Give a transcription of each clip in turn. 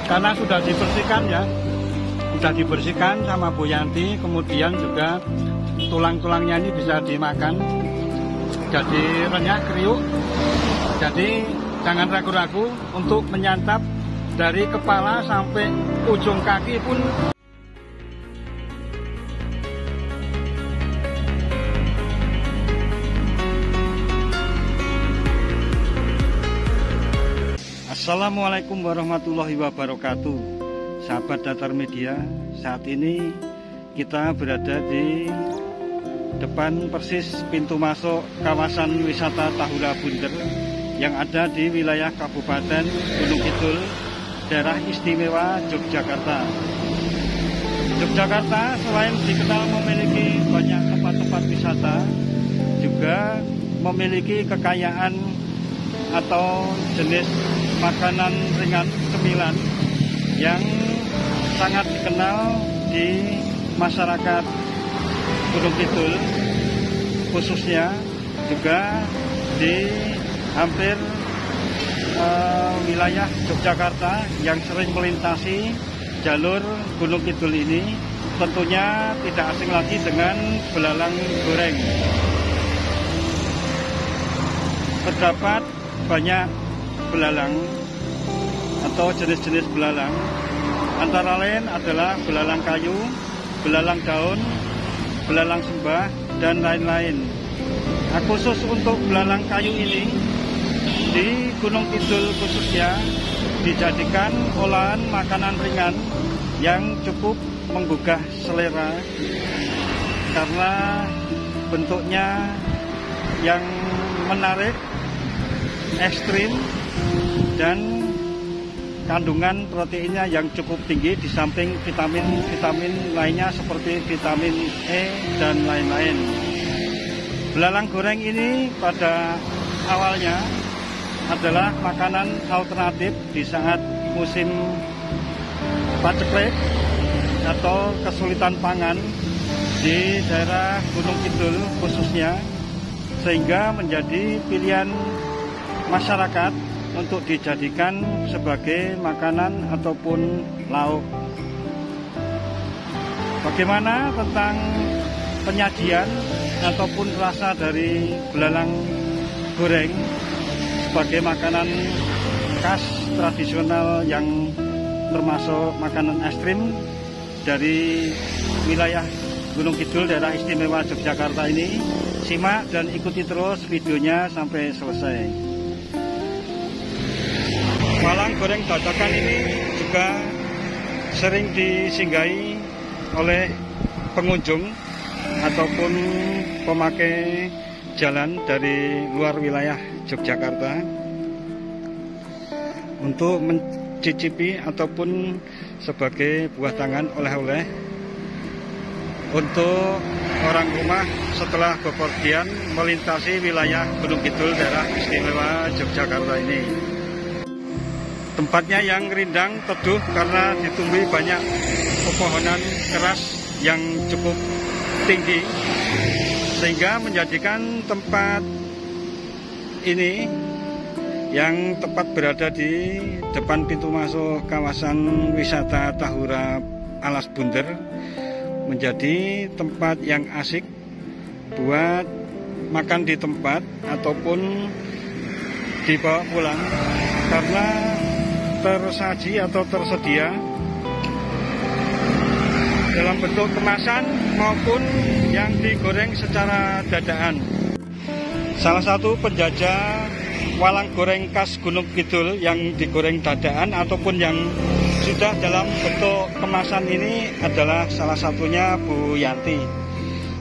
karena sudah dibersihkan ya, sudah dibersihkan sama Bu Yanti. Kemudian juga tulang-tulangnya ini bisa dimakan, jadi renyah kriuk. Jadi jangan ragu-ragu untuk menyantap dari kepala sampai ujung kaki pun. Assalamualaikum warahmatullahi wabarakatuh. Sahabat Datar Media, saat ini kita berada di depan persis pintu masuk kawasan wisata Tahura Bunder yang ada di wilayah Kabupaten Gunung Kidul, daerah istimewa Yogyakarta. Yogyakarta selain dikenal memiliki banyak tempat-tempat wisata, juga memiliki kekayaan atau jenis makanan ringan cemilan yang sangat dikenal di masyarakat Gunung Kidul, khususnya juga di hampir wilayah Yogyakarta yang sering melintasi jalur Gunung Kidul ini. Tentunya tidak asing lagi dengan belalang goreng. Terdapat banyak belalang atau jenis-jenis belalang, antara lain adalah belalang kayu, belalang daun, belalang sembah, dan lain-lain. Nah, khusus untuk belalang kayu ini di Gunung Kidul khususnya dijadikan olahan makanan ringan yang cukup menggugah selera karena bentuknya yang menarik, ekstrim, dan kandungan proteinnya yang cukup tinggi, di samping vitamin-vitamin lainnya seperti vitamin E dan lain-lain. Belalang goreng ini pada awalnya adalah makanan alternatif di saat musim paceklik atau kesulitan pangan di daerah Gunung Kidul khususnya, sehingga menjadi pilihan masyarakat untuk dijadikan sebagai makanan ataupun lauk. Bagaimana tentang penyajian ataupun rasa dari belalang goreng sebagai makanan khas tradisional yang termasuk makanan ekstrim dari wilayah Gunung Kidul, daerah istimewa Yogyakarta ini? Simak dan ikuti terus videonya sampai selesai. Walang goreng dadakan ini juga sering disinggahi oleh pengunjung ataupun pemakai jalan dari luar wilayah Yogyakarta untuk mencicipi ataupun sebagai buah tangan oleh-oleh untuk orang rumah setelah bepergian melintasi wilayah Gunung Kidul, daerah istimewa Yogyakarta ini. Tempatnya yang rindang teduh karena ditumbuhi banyak pepohonan keras yang cukup tinggi, sehingga menjadikan tempat ini yang tepat berada di depan pintu masuk kawasan wisata Tahura Alas Bunder menjadi tempat yang asik buat makan di tempat ataupun dibawa pulang, karena tersaji atau tersedia dalam bentuk kemasan maupun yang digoreng secara dadakan. Salah satu penjajah walang goreng khas Gunung Kidul yang digoreng dadakan ataupun yang sudah dalam bentuk kemasan ini adalah salah satunya Bu Yanti.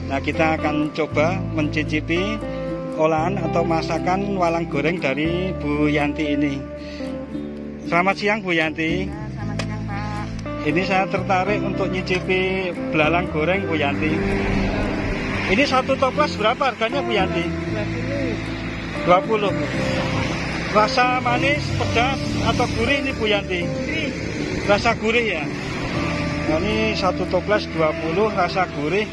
Nah, kita akan coba mencicipi olahan atau masakan walang goreng dari Bu Yanti ini. Selamat siang Bu Yanti. Selamat siang Pak. Ini saya tertarik untuk nyicipi belalang goreng Bu Yanti. Ini satu toples berapa harganya Bu Yanti? 20. Rasa manis, pedas, atau gurih ini Bu Yanti? Gurih. Rasa gurih ya. Nah, ini satu toples 20 rasa gurih.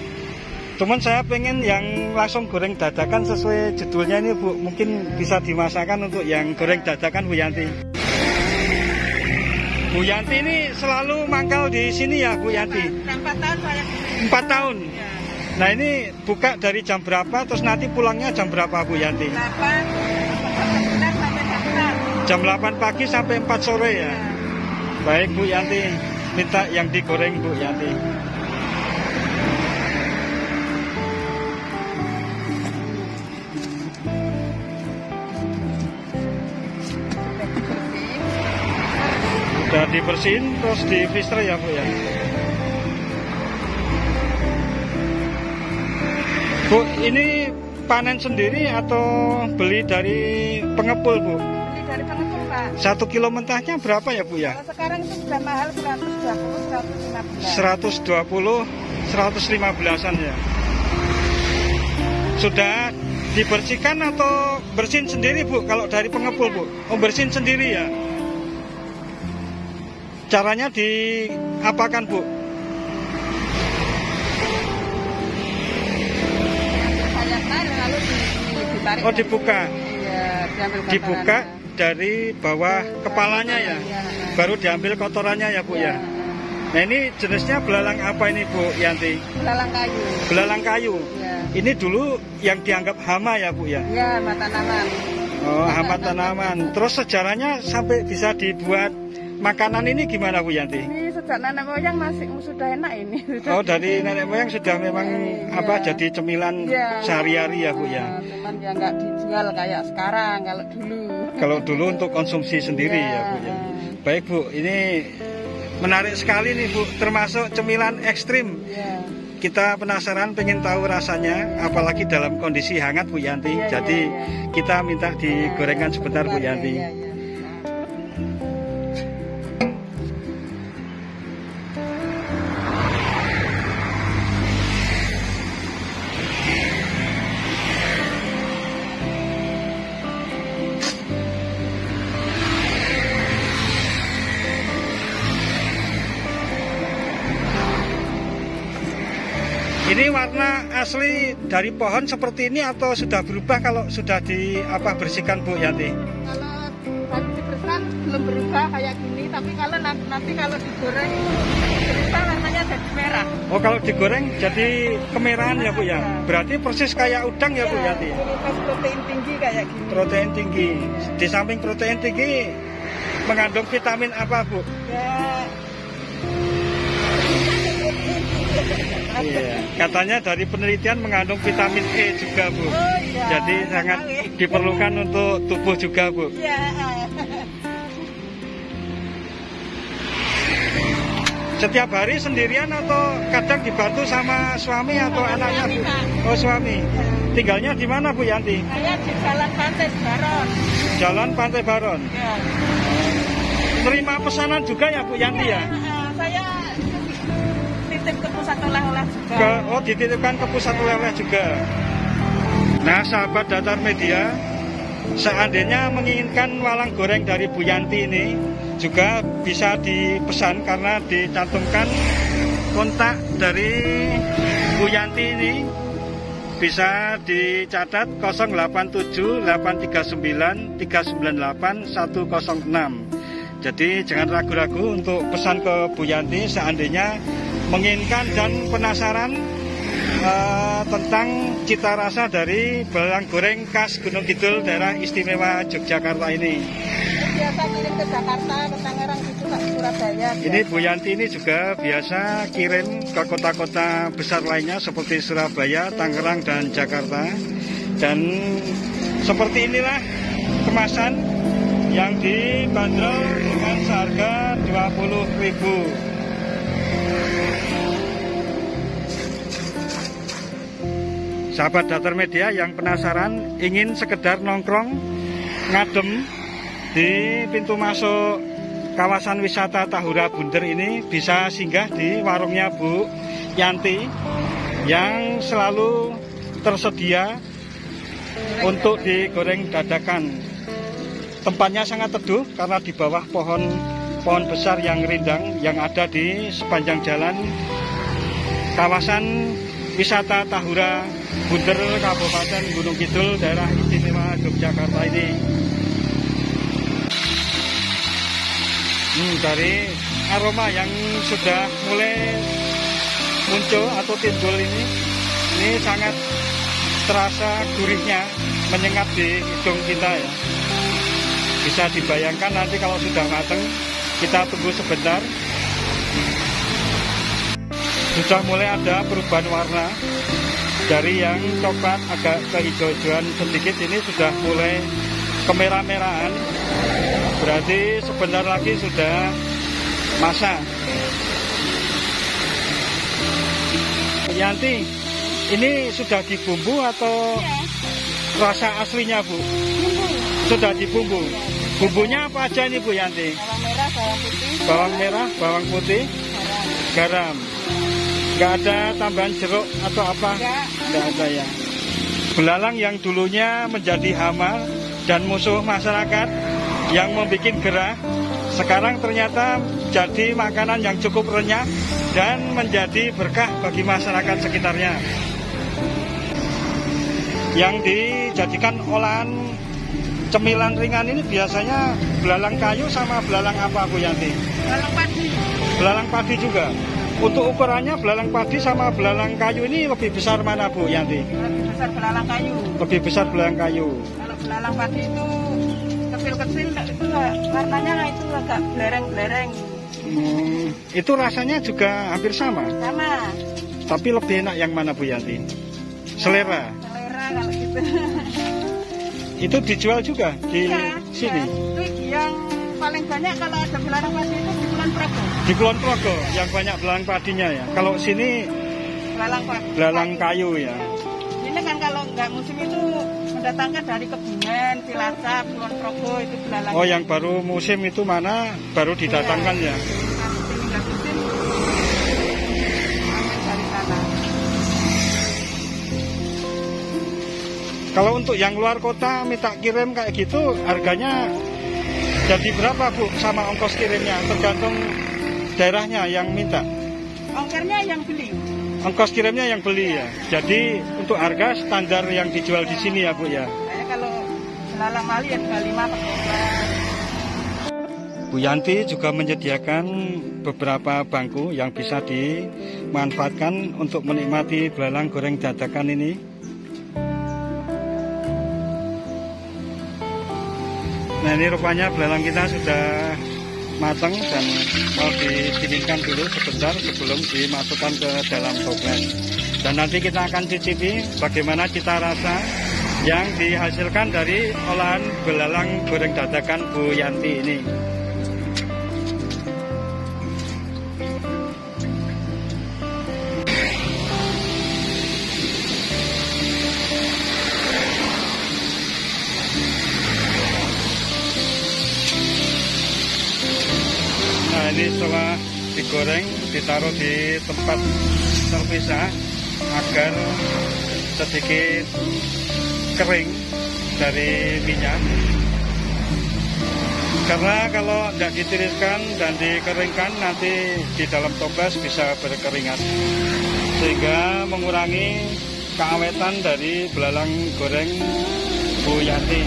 Cuman saya pengen yang langsung goreng dadakan sesuai judulnya ini Bu. Mungkin bisa dimasakkan untuk yang goreng dadakan Bu Yanti. Bu Yanti ini selalu mangkal di sini ya Bu Yanti? 4 tahun saya. 4 tahun? Ya. Nah ini buka dari jam berapa, terus nanti pulangnya jam berapa Bu Yanti? 8 sampai jam 8 pagi sampai 4 sore ya? Baik Bu Yanti, minta yang digoreng Bu Yanti. Udah dibersihin terus di freezer ya Bu ya? Bu, ini panen sendiri atau beli dari pengepul Bu? beli dari pengepul Pak. 1 kilo mentahnya berapa ya Bu ya? Kalau sekarang itu sudah mahal 120, 115. 115-an ya. Sudah dibersihkan atau bersihin sendiri Bu kalau dari pengepul Bu? Oh bersihin sendiri ya. Caranya diapakan Bu? Lalu ditarik. Oh dibuka. Iya, Dibuka dari bawah kepalanya ya. Baru diambil kotorannya ya Bu ya. Nah ini jenisnya belalang apa ini Bu Yanti? Belalang kayu. Belalang kayu. Ya. Ini dulu yang dianggap hama ya Bu ya? Iya, hama tanaman. Oh hama tanaman. Terus sejarahnya sampai bisa dibuat makanan ini gimana Bu Yanti? Ini sejak nenek moyang masih sudah enak ini. Oh dari nenek moyang sudah memang jadi cemilan sehari-hari ya Bu ya? Cuman ya nggak dijual kayak sekarang kalau dulu. Kalau dulu untuk konsumsi sendiri ya Bu ya? Baik Bu, ini menarik sekali nih Bu, termasuk cemilan ekstrim. Kita penasaran pengen tahu rasanya, apalagi dalam kondisi hangat Bu Yanti. Jadi kita minta digorengkan sebentar Bu Yanti. Ini warna asli dari pohon seperti ini atau sudah berubah kalau sudah bersihkan Bu Yanti? Kalau baru dibersihkan belum berubah kayak gini, tapi kalau nanti kalau digoreng berubah warnanya jadi merah. Oh kalau digoreng jadi kemerahan ya Bu ya? Berarti persis kayak udang ya Bu Yanti? Protein tinggi kayak gini. Protein tinggi. Di samping protein tinggi mengandung vitamin apa Bu? Ya. Iya, katanya dari penelitian mengandung vitamin E juga Bu. Oh, iya. Jadi sangat diperlukan untuk tubuh juga Bu. Iya. Setiap hari sendirian atau kadang dibantu sama suami atau anaknya Bu? Oh suami. Tinggalnya di mana Bu Yanti? Saya di Jalan Pantai Baron. Jalan Pantai Baron. Ya. Terima pesanan juga ya Bu Yanti ya? Saya titip ke pusat oleh-oleh juga. Dititipkan ke pusat oleh-oleh juga. Nah sahabat Datar Media, seandainya menginginkan walang goreng dari Bu Yanti ini juga bisa dipesan karena dicantumkan kontak dari Bu Yanti ini. Bisa dicatat 087 839 398 106. Jadi jangan ragu-ragu untuk pesan ke Bu Yanti seandainya menginginkan dan penasaran tentang cita rasa dari belalang goreng khas Gunung Kidul daerah istimewa Yogyakarta ini. Biasa kirim ke Jakarta, ke Tangerang, gitu ke Surabaya. Ini Bu Yanti ini juga biasa kirim ke kota-kota besar lainnya seperti Surabaya, Tangerang, dan Jakarta. Dan seperti inilah kemasan yang dibanderol dengan seharga 20.000. Sahabat Datar Media yang penasaran ingin sekedar nongkrong ngadem di pintu masuk kawasan wisata Tahura Bunder ini bisa singgah di warungnya Bu Yanti yang selalu tersedia untuk digoreng dadakan. Tempatnya sangat teduh karena di bawah pohon besar yang rindang yang ada di sepanjang jalan kawasan wisata Tahura Bunder, Kabupaten Gunung Kidul, daerah istimewa Yogyakarta ini. Dari aroma yang sudah mulai muncul atau timbul ini sangat terasa gurihnya, menyengat di hidung kita ya. Bisa dibayangkan nanti kalau sudah matang, kita tunggu sebentar. Sudah mulai ada perubahan warna. Dari yang coklat agak kehijau-hijauan sedikit, ini sudah mulai kemerah-merahan. Berarti sebentar lagi sudah masak. Yanti, ini sudah dibumbu atau rasa aslinya Bu? Sudah dibumbu. Bumbunya apa aja nih Bu Yanti? Bawang merah, bawang putih. Bawang merah, bawang putih, garam. Nggak ada tambahan jeruk atau apa? Nggak ada ya. Belalang yang dulunya menjadi hama dan musuh masyarakat yang membuat gerah, sekarang ternyata jadi makanan yang cukup renyah dan menjadi berkah bagi masyarakat sekitarnya. Yang dijadikan olahan cemilan ringan ini biasanya belalang kayu sama belalang apa Bu Yanti? Belalang padi. Belalang padi juga. Untuk ukurannya belalang padi sama belalang kayu ini lebih besar mana Bu Yanti? Lebih besar belalang kayu. Lebih besar belalang kayu. Kalau belalang padi itu kecil-kecil, itu warnanya itu agak belereng-belereng. Itu rasanya juga hampir sama? Sama. Tapi lebih enak yang mana Bu Yanti? Selera? Selera kalau gitu. Itu dijual juga di sini? Itu yang paling banyak kalau ada belalang padi itu di Kulon Progo. Di Kulon Progo yang banyak belalang padinya ya? Kalau sini belalang kayu ya? Ini kan kalau nggak musim itu mendatangkan dari Kebumen, Cilacap, Kulon Progo itu belalang. Oh, yang baru musim itu mana baru didatangkan ya? Dari sana. Kalau untuk yang luar kota minta kirim kayak gitu, harganya jadi berapa Bu sama ongkos kirimnya? Tergantung daerahnya yang minta. Ongkirnya yang beli. Ongkos kirimnya yang beli ya. Jadi untuk harga standar yang dijual di sini ya Bu ya. Kalau belalang mali ya 25 per kilogram. Bu Yanti juga menyediakan beberapa bangku yang bisa dimanfaatkan untuk menikmati belalang goreng dadakan ini. Nah, ini rupanya belalang kita sudah matang dan mau didinginkan dulu sebentar sebelum dimasukkan ke dalam toples. Dan nanti kita akan cicipi bagaimana cita rasa yang dihasilkan dari olahan belalang goreng dadakan Bu Yanti ini. Nah, ini setelah digoreng ditaruh di tempat terpisah agar sedikit kering dari minyak. Karena kalau tidak ditiriskan dan dikeringkan nanti di dalam toples bisa berkeringat, sehingga mengurangi keawetan dari belalang goreng Bu Yanti.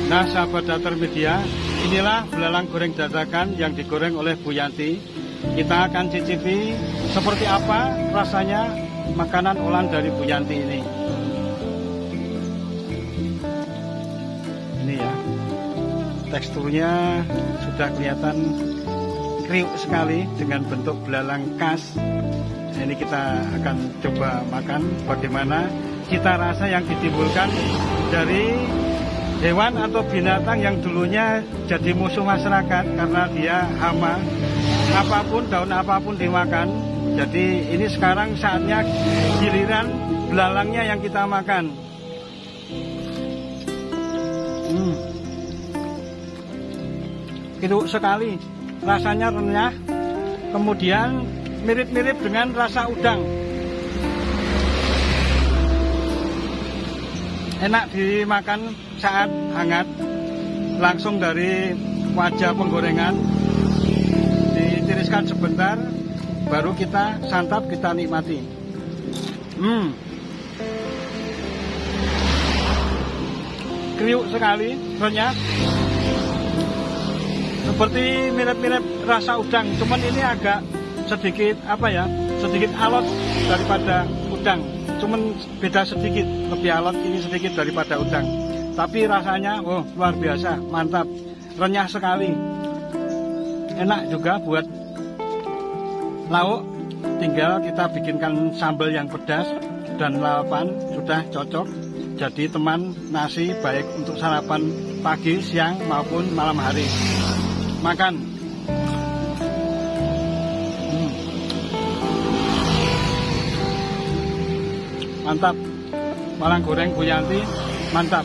Nah, sahabat Datar Media, inilah belalang goreng dadakan yang digoreng oleh Bu Yanti. Kita akan cicipi seperti apa rasanya makanan olahan dari Bu Yanti ini. Ini ya, teksturnya sudah kelihatan kriuk sekali dengan bentuk belalang khas. Nah, ini kita akan coba makan bagaimana cita rasa yang ditimbulkan dari hewan atau binatang yang dulunya jadi musuh masyarakat karena dia hama, apapun, daun apapun dimakan. Jadi ini sekarang saatnya giliran belalangnya yang kita makan. Kriuk sekali, rasanya renyah, kemudian mirip-mirip dengan rasa udang. Enak dimakan saat hangat, langsung dari wajah penggorengan, ditiriskan sebentar, baru kita santap, kita nikmati. Kriuk sekali, renyah. seperti mirip-mirip rasa udang, cuman ini agak sedikit sedikit alot daripada udang, cuman beda sedikit, lebih alot ini sedikit daripada udang. Tapi rasanya luar biasa, mantap, renyah sekali, enak juga buat lauk. Tinggal kita bikinkan sambal yang pedas dan lalapan sudah cocok. Jadi teman, nasi baik untuk sarapan pagi, siang maupun malam hari. Makan. Mantap. Walang goreng Bu Yanti, mantap.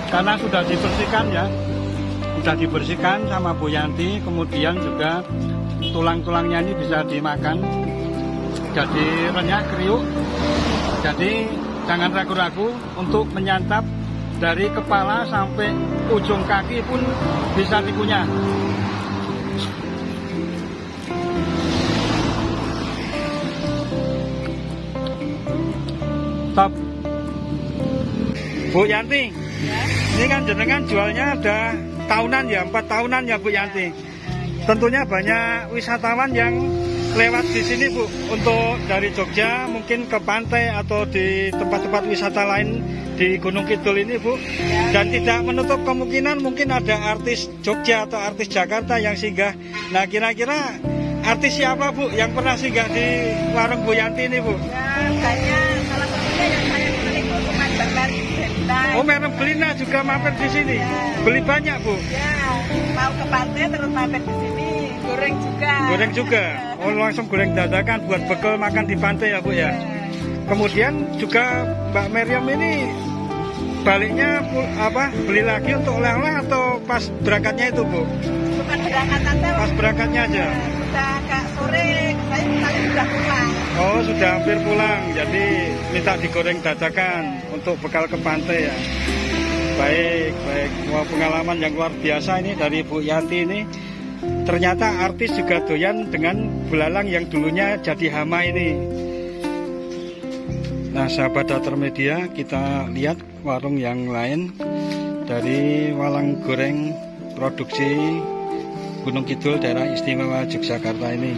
Karena sudah dibersihkan ya, sudah dibersihkan sama Bu Yanti, kemudian juga tulang-tulangnya ini bisa dimakan, jadi renyah kriuk. Jadi jangan ragu-ragu untuk menyantap, dari kepala sampai ujung kaki pun bisa dikunyah. Top. Bu Yanti, ya? Ini kan jenengan jualnya ada tahunan ya, 4 tahunan ya Bu Yanti. Tentunya banyak wisatawan yang lewat di sini Bu, untuk dari Jogja mungkin ke pantai atau di tempat-tempat wisata lain di Gunung Kidul ini Bu. Dan tidak menutup kemungkinan mungkin ada artis Jogja atau artis Jakarta yang singgah. Nah, kira-kira artis siapa Bu yang pernah singgah di warung Bu Yanti ini Bu? Ya, banyak. Salah satunya yang saya kenal itu Mary Belina. Oh, Mary Belina juga mampir di sini. Ya. Beli banyak Bu? Ya, mau ke pantai terus mampir di sini. Goreng juga. Goreng juga. Oh, langsung goreng dadakan buat bekal makan di pantai ya Bu ya. Kemudian juga Mbak Meriam ini baliknya beli lagi untuk oleh-oleh atau pas berangkatnya itu Bu? Bukan berangkatan saya. Pas berangkatnya aja. Sudah agak sore, saya kali sudah pulang. Oh, sudah hampir pulang. Jadi minta digoreng dadakan untuk bekal ke pantai ya. Baik, baik. Wah, pengalaman yang luar biasa ini dari Bu Yanti ini. Ternyata artis juga doyan dengan belalang yang dulunya jadi hama ini. Nah, sahabat Datar Media, kita lihat warung yang lain dari walang goreng produksi Gunung Kidul daerah istimewa Yogyakarta ini.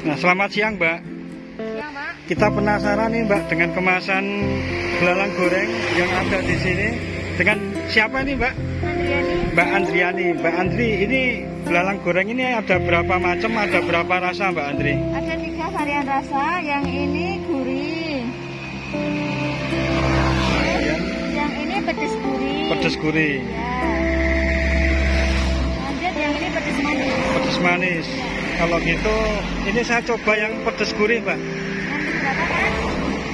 Nah, selamat siang Mbak. Ya, Mbak. Kita penasaran nih Mbak dengan kemasan belalang goreng yang ada di sini. Dengan siapa nih Mbak? Mbak Andriani. Mbak Andri, ini belalang goreng ini ada berapa macam, ada berapa rasa Mbak Andri? Ada 3 varian rasa, yang ini gurih. Ya. Yang ini pedes gurih. Pedes gurih. Ya. Lanjut yang ini pedes manis. Pedes manis. Ya. Kalau gitu, ini saya coba yang pedes gurih Mbak. Berapa kan?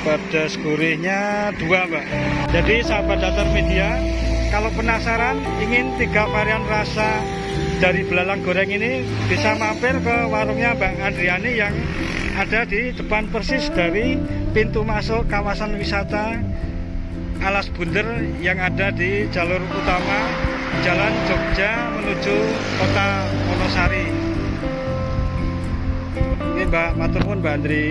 Pedes gurihnya 2 Mbak. Jadi sahabat Datar Media, kalau penasaran ingin 3 varian rasa dari belalang goreng ini, bisa mampir ke warungnya Mbak Andriani yang ada di depan persis dari pintu masuk kawasan wisata Alas Bunder yang ada di jalur utama Jalan Jogja menuju Kota Wonosari. Ini Mbak, matur nuwun Mbak Andri.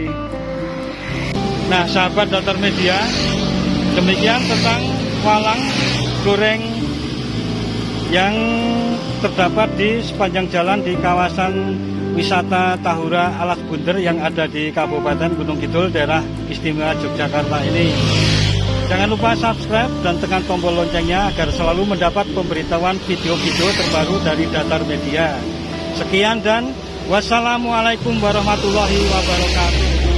Nah, sahabat Datar Media, demikian tentang walang goreng yang terdapat di sepanjang jalan di kawasan wisata Tahura Alas Bunder yang ada di Kabupaten Gunung Kidul daerah istimewa Yogyakarta ini. Jangan lupa subscribe dan tekan tombol loncengnya agar selalu mendapat pemberitahuan video-video terbaru dari Datar Media. Sekian dan wassalamualaikum warahmatullahi wabarakatuh.